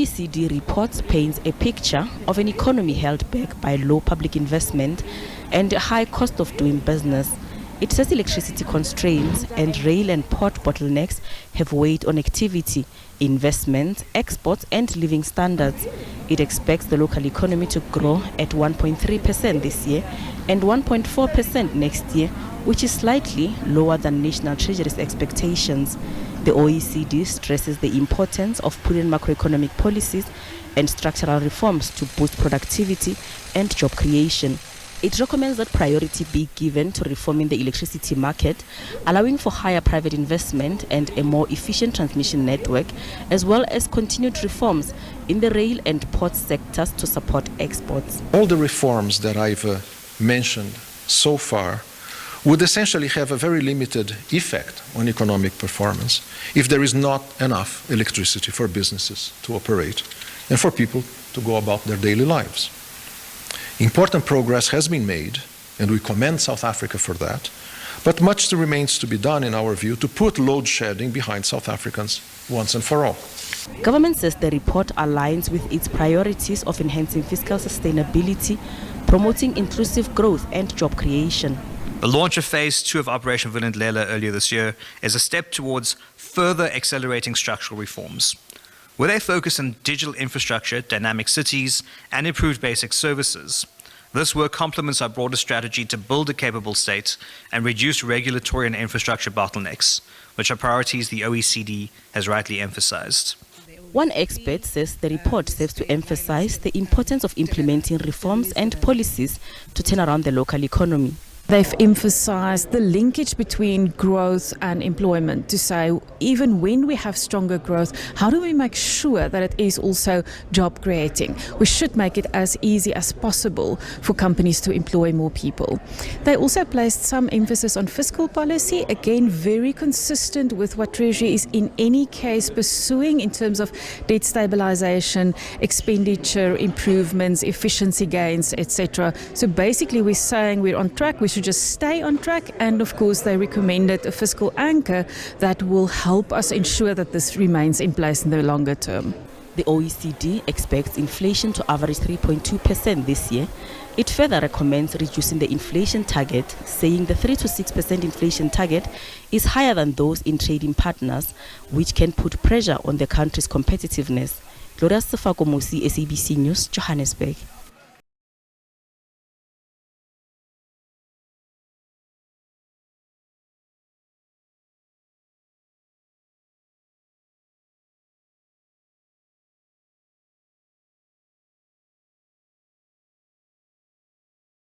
OECD report paints a picture of an economy held back by low public investment and a high cost of doing business. It says electricity constraints and rail and port bottlenecks have weighed on activity, investment, exports and living standards. It expects the local economy to grow at 1.3% this year and 1.4% next year, which is slightly lower than National Treasury's expectations. The OECD stresses the importance of prudent macroeconomic policies and structural reforms to boost productivity and job creation. It recommends that priority be given to reforming the electricity market, allowing for higher private investment and a more efficient transmission network, as well as continued reforms in the rail and port sectors to support exports. All the reforms that I've mentioned so far would essentially have a very limited effect on economic performance if there is not enough electricity for businesses to operate and for people to go about their daily lives. Important progress has been made, and we commend South Africa for that, but much remains to be done, in our view, to put load shedding behind South Africans once and for all. Government says the report aligns with its priorities of enhancing fiscal sustainability, promoting inclusive growth and job creation. The launch of Phase 2 of Operation Vulindlela earlier this year is a step towards further accelerating structural reforms. With a focus on digital infrastructure, dynamic cities, and improved basic services, this work complements our broader strategy to build a capable state and reduce regulatory and infrastructure bottlenecks, which are priorities the OECD has rightly emphasized. One expert says the report serves to emphasize the importance of implementing reforms and policies to turn around the local economy. They've emphasized the linkage between growth and employment to say, even when we have stronger growth, how do we make sure that it is also job creating? We should make it as easy as possible for companies to employ more people. They also placed some emphasis on fiscal policy, again, very consistent with what Treasury is in any case pursuing in terms of debt stabilization, expenditure improvements, efficiency gains, etc. So basically we're saying we're on track, we should just stay on track, and of course they recommended a fiscal anchor that will help us ensure that this remains in place in the longer term. The OECD expects inflation to average 3.2% this year. It further recommends reducing the inflation target, saying the 3 to 6% inflation target is higher than those in trading partners, which can put pressure on the country's competitiveness. Gloria Sefako Mosi, SABC News, Johannesburg.